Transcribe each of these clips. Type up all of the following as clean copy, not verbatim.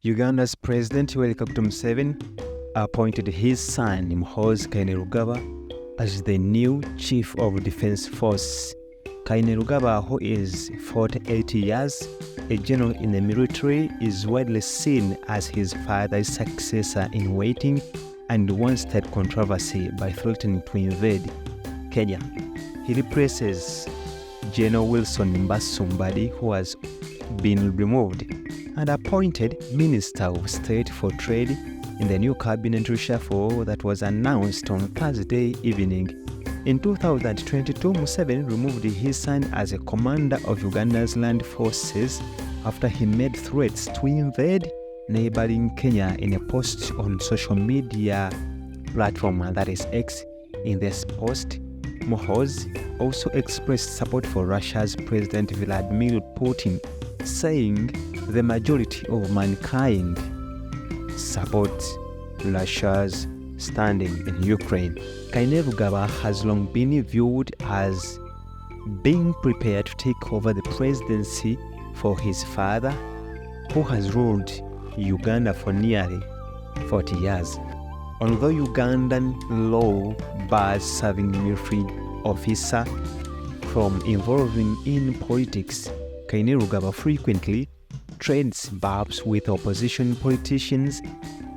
Uganda's President Museveni appointed his son Muhoozi Kainerugaba as the new Chief of Defense Force. Kainerugaba, who is 48 years, a general in the military, is widely seen as his father's successor in waiting and once stirred controversy by threatening to invade Kenya. He replaces General Wilson Mbasumbadi, who has been removed and appointed Minister of State for Trade in the new cabinet reshuffle that was announced on Thursday evening. In 2022, Museveni removed his son as a commander of Uganda's land forces after he made threats to invade neighboring Kenya in a post on social media platform, that is X. In this post, Muhoozi also expressed support for Russia's President Vladimir Putin, saying the majority of mankind supports Russia's standing in Ukraine. Kainerugaba has long been viewed as being prepared to take over the presidency for his father, who has ruled Uganda for nearly 40 years. Although Ugandan law bars serving military officer from involving in politics, Kainerugaba frequently trades barbs with opposition politicians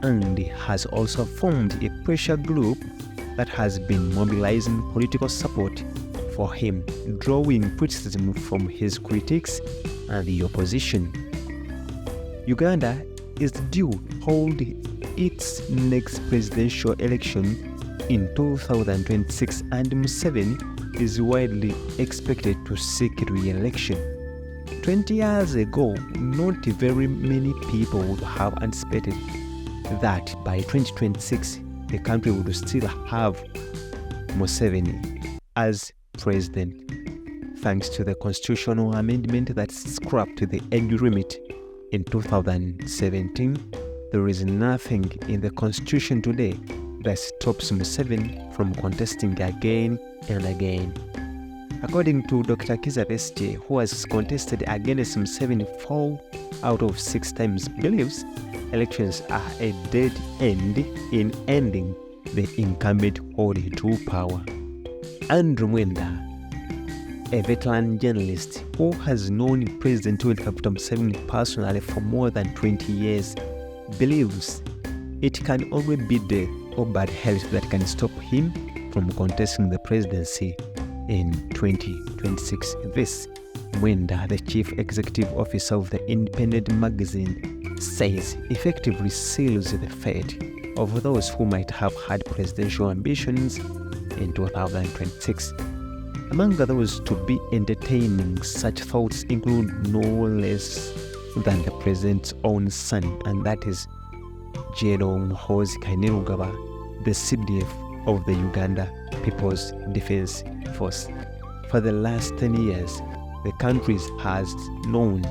and has also formed a pressure group that has been mobilizing political support for him, drawing criticism from his critics and the opposition. Uganda is due to hold its next presidential election in 2026, and Museveni is widely expected to seek re-election. 20 years ago, not very many people would have anticipated that by 2026, the country would still have Museveni as president, thanks to the constitutional amendment that scrapped the age limit in 2017. There is nothing in the constitution today that stops Museveni from contesting again and again. According to Dr. Kizza Besigye, who has contested against Museveni 4 out of 6 times, believes elections are a dead end in ending the incumbent holding to power. Andrew Mwenda, a veteran journalist who has known President Museveni personally for more than 20 years, believes it can only be death or bad health that can stop him from contesting the presidency in 2026. This, Mwenda, the chief executive officer of the independent magazine, says effectively seals the fate of those who might have had presidential ambitions in 2026. Among those to be entertaining such thoughts include no less than the president's own son, and that is General Muhoozi Kainerugaba, the CDF of the Uganda People's Defense Force. For the last 10 years, the country has known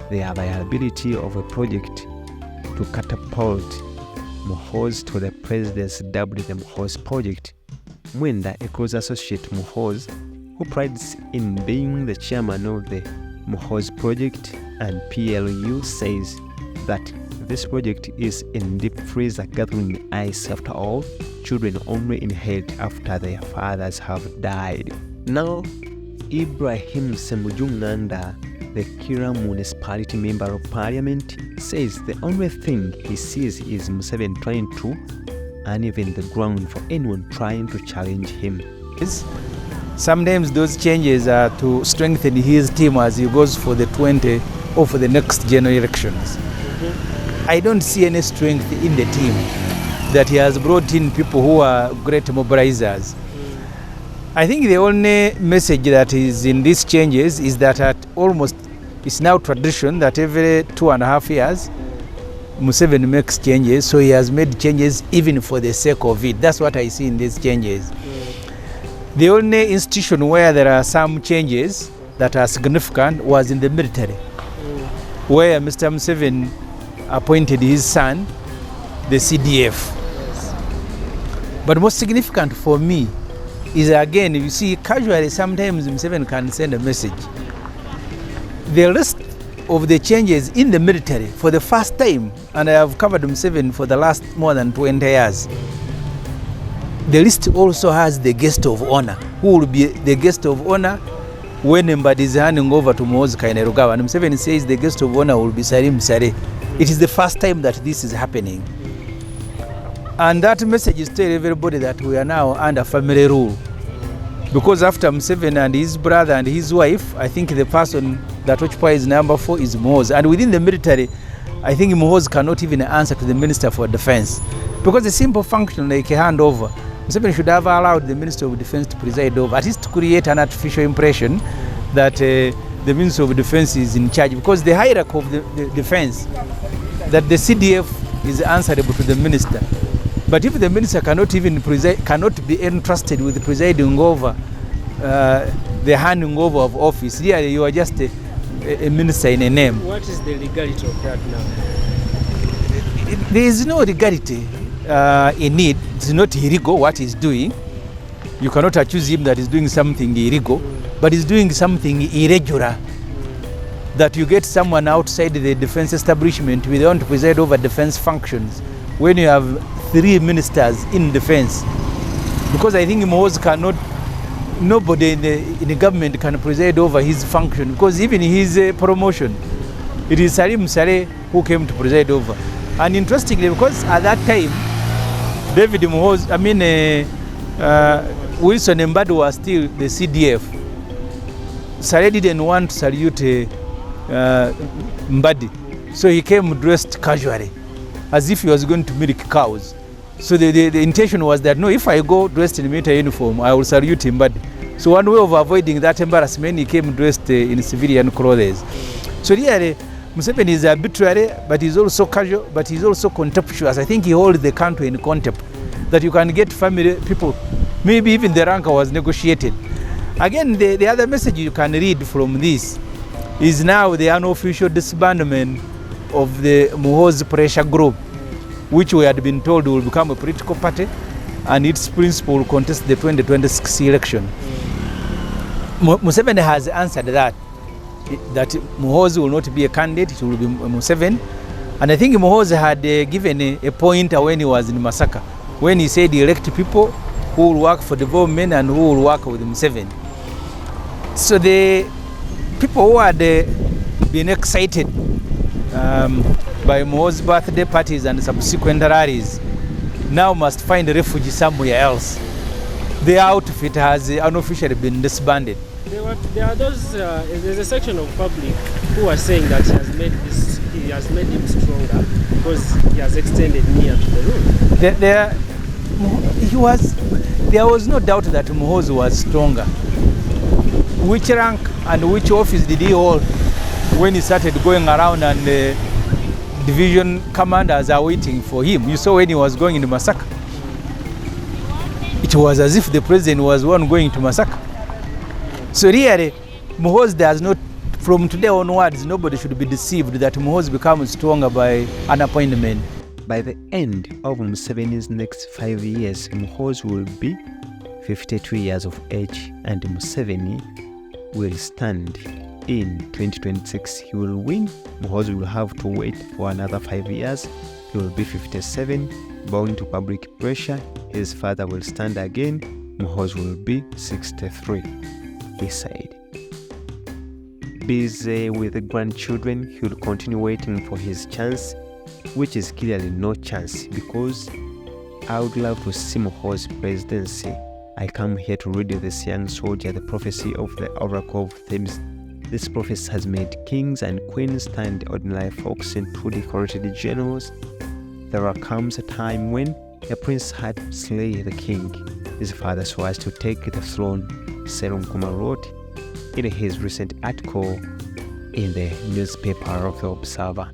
the availability of a project to catapult Muhoozi to the presidency, dubbed the Muhoozi Project. Mwenda, a close associate to Muhoozi, who prides in being the chairman of the Muhoozi Project and PLU, says that this project is in deep freezer gathering ice. After all, children only inherit after their fathers have died. Now, Ibrahim Semujunganda, the Kira municipality member of parliament, says the only thing he sees is Museveni trying to uneven the ground for anyone trying to challenge him. Sometimes those changes are to strengthen his team as he goes for the 20 or for the next general elections. I don't see any strength in the team that he has brought in people who are great mobilizers. I think the only message that is in these changes is that it's now tradition that every 2.5 years Museveni makes changes, so he has made changes even for the sake of it. That's what I see in these changes. The only institution where there are some changes that are significant was in the military, where Mr. Museveni appointed his son, the CDF. But most significant for me is, again, you see, casually sometimes Museveni can send a message. The rest of the changes in the military for the first time, and I have covered Museveni for the last more than 20 years, the list also has the guest of honor. Who will be the guest of honor when Mbadi is handing over to Muhoozi Kainerugaba? And Museveni says the guest of honor will be Salim Sare. It is the first time that this is happening. And that message is telling everybody that we are now under family rule. Because after Museveni and his brother and his wife, I think the person that occupies number 4 is Muhoozi. And within the military, I think Muhoozi cannot even answer to the Minister for Defense. Because the simple function like a handover, Museveni should have allowed the Minister of Defense to preside over, at least to create an artificial impression that the Minister of Defense is in charge. Because the hierarchy of the defense, that the CDF is answerable to the Minister. But if the Minister cannot even cannot be entrusted with presiding over the handing over of office, really you are just a minister in a name. What is the legality of that now? There is no legality in it. It's not illegal what he's doing. You cannot accuse him that he's doing something illegal, but he's doing something irregular. That you get someone outside the defense establishment with want to preside over defense functions when you have 3 ministers in defense. Because I think Muhoozi cannot, nobody in the government can preside over his function, because even his promotion, it is Salim Sare who came to preside over. And interestingly, because at that time, David Muhoozi, Wilson Mbadi was still the CDF. Sare didn't want to salute Mbadi, so he came dressed casually, as if he was going to milk cows. So the intention was that, no, if I go dressed in military uniform, I will salute him. But so one way of avoiding that embarrassment, he came dressed in civilian clothes. So really, Museveni is arbitrary, but he's also casual, but he's also contemptuous. I think he holds the country in contempt, that you can get family people, maybe even the rank was negotiated. Again, the other message you can read from this is now the unofficial disbandment of the Muhoozi pressure group, which we had been told will become a political party and its principal will contest the 2026 election. Museveni has answered that Muhoozi will not be a candidate, it will be Museveni. And I think Muhoozi had given a pointer when he was in Masaka, when he said he elect people who will work for development and who will work with Museveni. So the people who had been excited by Muhoozi's birthday parties and subsequent rallies now must find refuge somewhere else. The outfit has unofficially been disbanded. There are those. There's a section of public who are saying that he has made him stronger because he has extended near to the road. There was no doubt that Muhoozi was stronger. Which rank and which office did he hold when he started going around and division commanders are waiting for him? You saw when he was going into Masaka. It was as if the president was one going to Masaka. So really, Muhoozi does not, from today onwards, nobody should be deceived that Muhoozi becomes stronger by an appointment. By the end of Museveni's next 5 years, Muhoozi will be 52 years of age, and Museveni will stand in 2026. He will win. Muhoozi will have to wait for another 5 years. He will be 57, bowing to public pressure. His father will stand again. Muhoozi will be 63, he said. Busy with the grandchildren, he will continue waiting for his chance, which is clearly no chance, because I would love to see Muhoozi's presidency. I come here to read you this young soldier, the prophecy of the Oracle of Thebes. This prophecy has made kings and queens stand ordinary folks into decorated generals. There comes a time when a prince had to slay the king, his father, so as to take the throne, Serum Kuma wrote in his recent article in the newspaper of The Observer.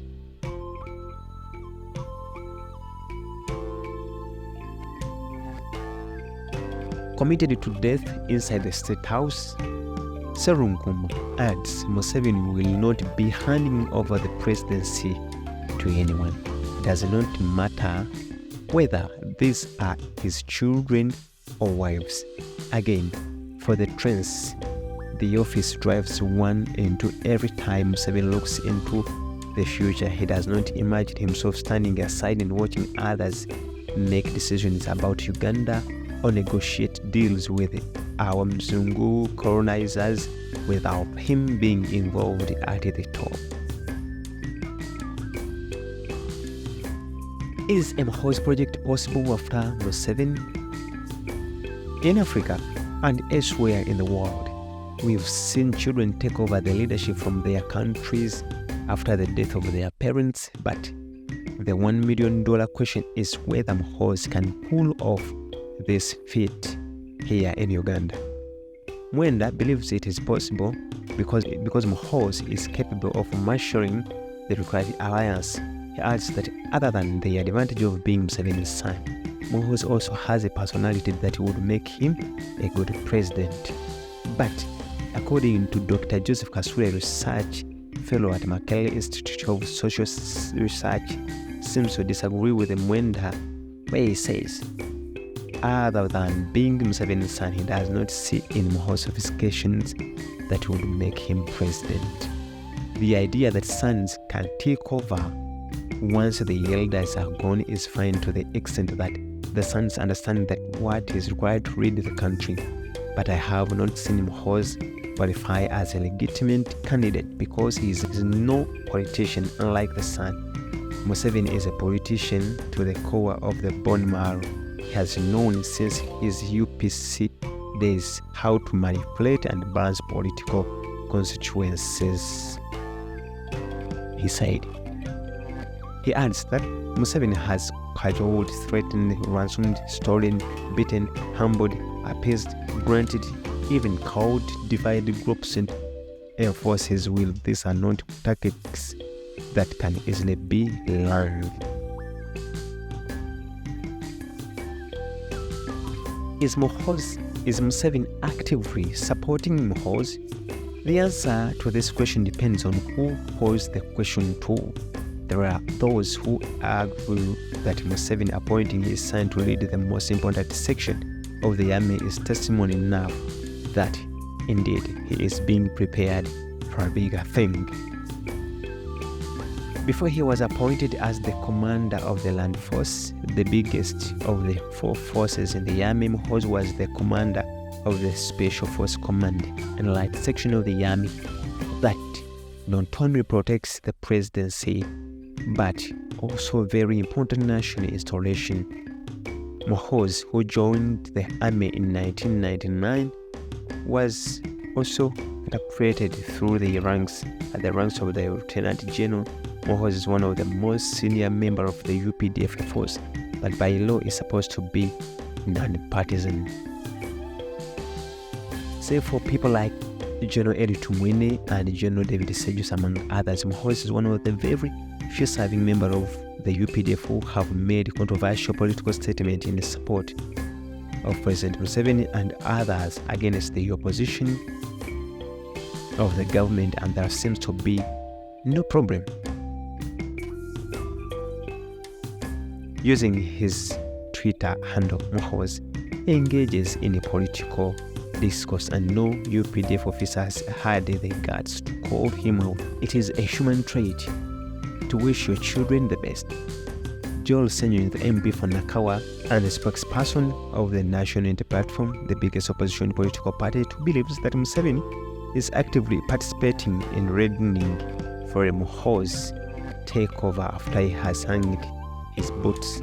Committed to death inside the State House, Serunkumu adds Museveni will not be handing over the presidency to anyone. It does not matter whether these are his children or wives. Again, for the trends, the office drives one into every time Museveni looks into the future. He does not imagine himself standing aside and watching others make decisions about Uganda or negotiate deals with our Mzungu colonizers without him being involved at the top. Is a Muhoozi project possible after Museveni? In Africa and elsewhere in the world, we've seen children take over the leadership from their countries after the death of their parents, but the $1 million question is whether Muhoozi can pull off this feat here in Uganda. Mwenda believes it is possible because Muhoozi is capable of marshalling the required alliance. He adds that other than the advantage of being Museveni's son, Muhoozi also has a personality that would make him a good president. But according to Dr. Joseph Kasule, research fellow at Makerere Institute of Social Research, seems to disagree with Mwenda, where he says, other than being Museveni's son, he does not see in Muhoozi sophistications that would make him president. The idea that sons can take over once the elders are gone is fine to the extent that the sons understand that what is required to lead the country. But I have not seen Muhoozi qualify as a legitimate candidate because he is no politician unlike the son. Museveni is a politician to the core of the bone marrow. He has known since his UPC days how to manipulate and balance political constituencies, he said. He adds that Museveni has cajoled, threatened, ransomed, stolen, beaten, humbled, appeased, granted, even called divided groups and enforced his will. These are not tactics that can easily be learned. Is Museveni actively supporting Muhoozi? The answer to this question depends on who posed the question to. There are those who argue that Museveni appointing his son to lead the most important section of the army is testimony enough that, indeed, he is being prepared for a bigger thing. Before he was appointed as the commander of the land force, the biggest of the four forces in the army, Muhoozi was the commander of the Special Force Command, an elite section of the army that not only protects the presidency, but also very important national installation. Muhoozi, who joined the army in 1999, was also upgraded through the ranks at the ranks of the Lieutenant General. Muhoozi is one of the most senior members of the UPDF force, but by law is supposed to be non-partisan. Save for people like General Eli Tumwine and General David Sejus, among others, Muhoozi is one of the very few serving members of the UPDF who have made controversial political statements in support of President Museveni and others against the opposition of the government, and there seems to be no problem. Using his Twitter handle, Muhoozi engages in a political discourse, and no UPDF officers had the guts to call him out. It is a human trait to wish your children the best. Joel Senyo, the MP for Nakawa and the spokesperson of the National Unity Platform, the biggest opposition political party, believes that Museveni is actively participating in rigging for a Muhoozi takeover after he has hung his boots.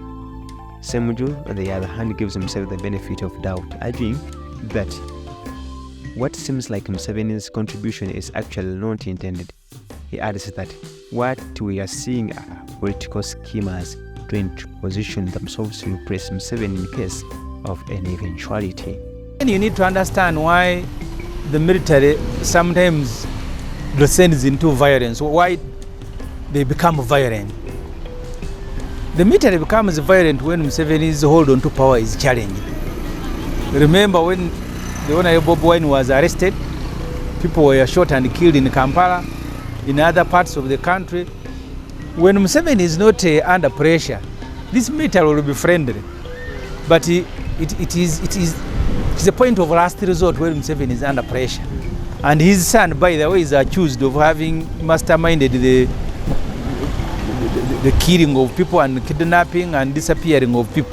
Semuju, on the other hand, gives himself the benefit of doubt, arguing that what seems like Museveni's contribution is actually not intended. He adds that what we are seeing are political schemers trying to position themselves to replace Museveni in case of an eventuality. And you need to understand why the military sometimes descends into violence, why they become violent. The military becomes violent when Museveni's hold on to power is challenged. Remember when the Honorable Bobi Wine was arrested, people were shot and killed in Kampala, in other parts of the country. When Museveni is not under pressure, this military will be friendly. But it is a point of last resort when Museveni is under pressure. And his son, by the way, is accused of having masterminded the killing of people and kidnapping and disappearing of people.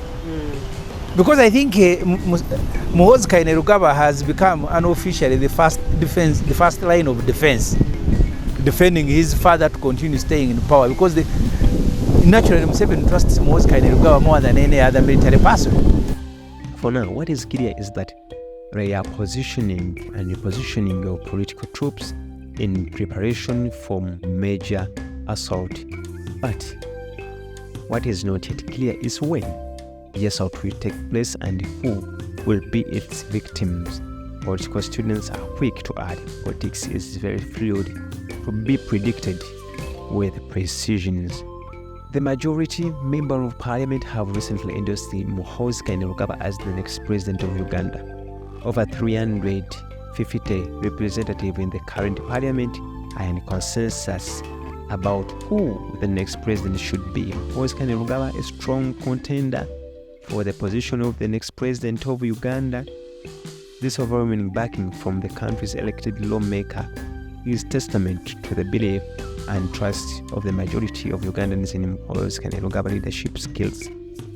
Because I think Muhoozi Kainerugaba has become unofficially the first line of defense, defending his father to continue staying in power, because naturally Museveni trusts Muhoozi Kainerugaba more than any other military person. For now, what is clear is that they are positioning and repositioning of political troops in preparation for major assault. But what is not yet clear is when the assault will take place and who will be its victims. Political students are quick to add politics is very fluid to be predicted with precision. The majority member of parliament have recently endorsed Muhoozi Kainerugaba as the next president of Uganda. Over 350 representatives in the current parliament are in consensus about who the next president should be. Muhoozi Kainerugaba, a strong contender for the position of the next president of Uganda. This overwhelming backing from the country's elected lawmaker is testament to the belief and trust of the majority of Ugandans in Muhoozi Kainerugaba leadership skills,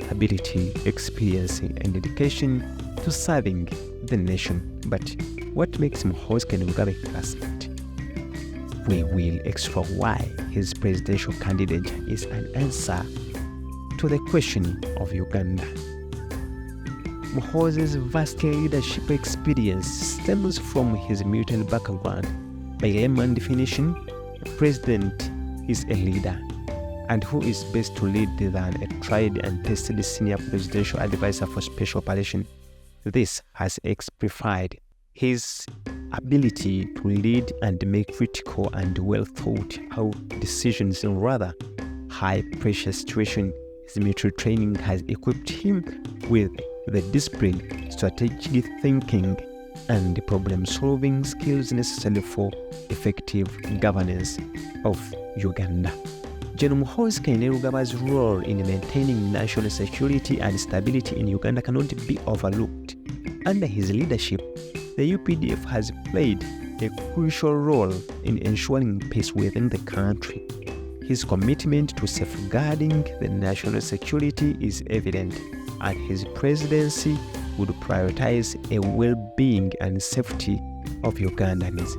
ability, experience, and dedication to serving the nation. But what makes Muhoozi Kainerugaba a classmate? We will explore why his presidential candidature is an answer to the question of Uganda. Muhoozi's vast leadership experience stems from his military background. By layman definition, a president is a leader, and who is best to lead than a tried and tested senior presidential advisor for special operations. This has exemplified his ability to lead and make critical and well thought out decisions in rather high pressure situations. His military training has equipped him with the discipline, strategic thinking, and problem-solving skills necessary for effective governance of Uganda. General Muhoozi Kainerugaba's role in maintaining national security and stability in Uganda cannot be overlooked. Under his leadership, the UPDF has played a crucial role in ensuring peace within the country. His commitment to safeguarding the national security is evident, and his presidency would prioritize a well-being and safety of Ugandans.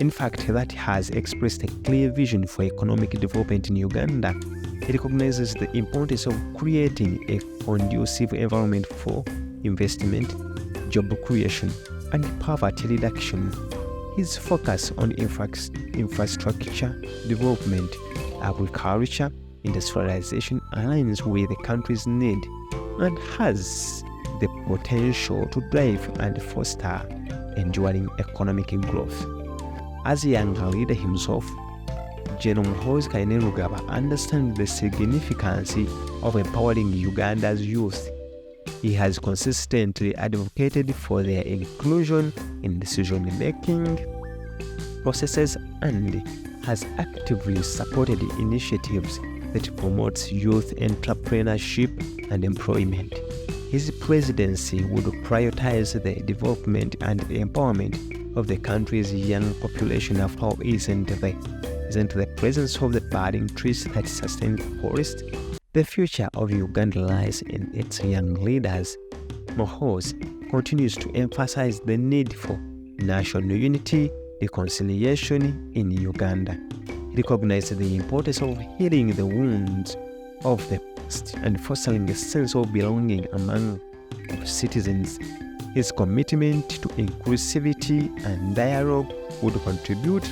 In fact, that has expressed a clear vision for economic development in Uganda. It recognizes the importance of creating a conducive environment for investment, job creation, and poverty reduction. His focus on infrastructure development, agriculture, industrialization aligns with the country's need and has the potential to drive and foster enduring economic growth. As a young leader himself, General Muhoozi Kainerugaba understands the significance of empowering Uganda's youth. He has consistently advocated for their inclusion in decision-making processes and has actively supported initiatives that promote youth entrepreneurship and employment. His presidency would prioritize the development and empowerment of the country's young population. After all, isn't the presence of the budding trees that sustain the forest? The future of Uganda lies in its young leaders. Muhoozi continues to emphasize the need for national unity, reconciliation in Uganda. He recognizes the importance of healing the wounds of the past and fostering a sense of belonging among citizens. His commitment to inclusivity and dialogue would contribute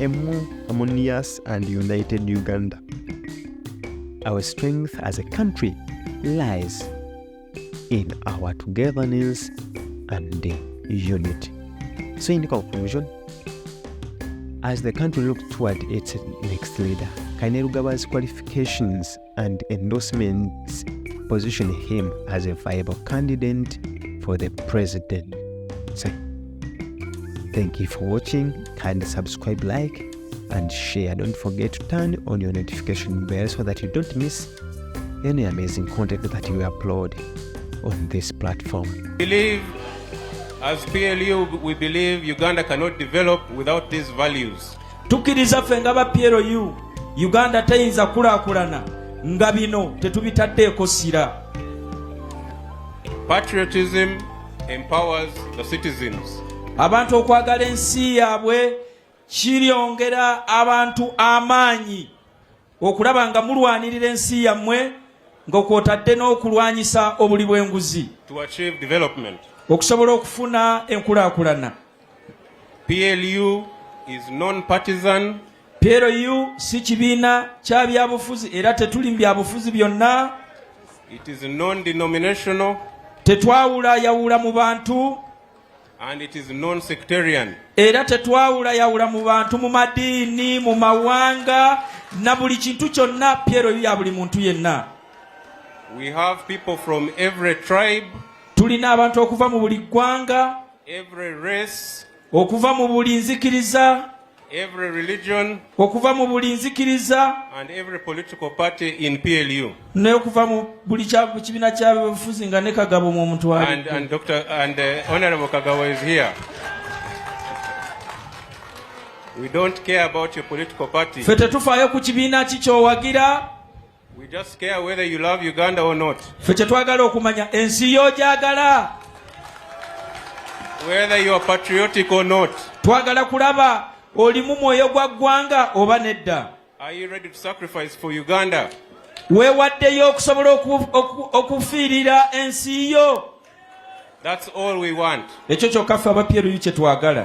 a more harmonious and united Uganda. Our strength as a country lies in our togetherness and unity. So in conclusion, as the country looks toward its next leader, Kainerugaba's qualifications and endorsements position him as a viable candidate for the president. So, thank you for watching. Kindly subscribe, like, and share. Don't forget to turn on your notification bell so that you don't miss any amazing content that we upload on this platform. Believe As PLU, we believe Uganda cannot develop without these values. Tukkiriza ffe nga ba PLU Uganda teyinza kulaakulana nga bino tetubitaddeeko ssira. Patriotism empowers the citizens. Abantu okwagala ensi yaabwe kiryongera abantu amaanyi okulaba nga mulwanirira ensi yammwe ng'okwotadde n'okulwanyisa obuli bw'enguzi To achieve development. okusobola okufuna enkulaakulana. PLU is non-partisan. PLU si kibiina kya byabufuzi era tetuli mu byabufuzi byonna. It is non-denominational. Tetwawulayawula mu bantu. And it is non-sectarian. Era tetwawulayawula mu bantu mu madiini mu mawanga na buli kintu kyonna PLU ya buli muntu yenna. We have people from every tribe. Tulina abantu okuva mu buli ggwanga. Every race. Okuva mu buli nzikiriza. Every religion. Okuva mu buli nzikiriza. And every political party in PLU. N'okuva mu buli kibiina ky'abafuzi nga ne Kagabo mu muntu wa. And Honorable Kagabo is here. We don't care about your political party. Ffe tetufaayo ku kibiina ki ky'owagira. We just care whether you love Uganda or not. Ffe kyetwagala okumanya ensi y'ogyagala. Whether you are patriotic or not. Twagala kulaba olimu mwoyo gwa ggwanga oba nedda. Are you ready to sacrifice for Uganda? Weewaddeyo okusobola okufiirira ensi yo. That's all we want. Ekyo kyokka ffe aba PLU kye twagala.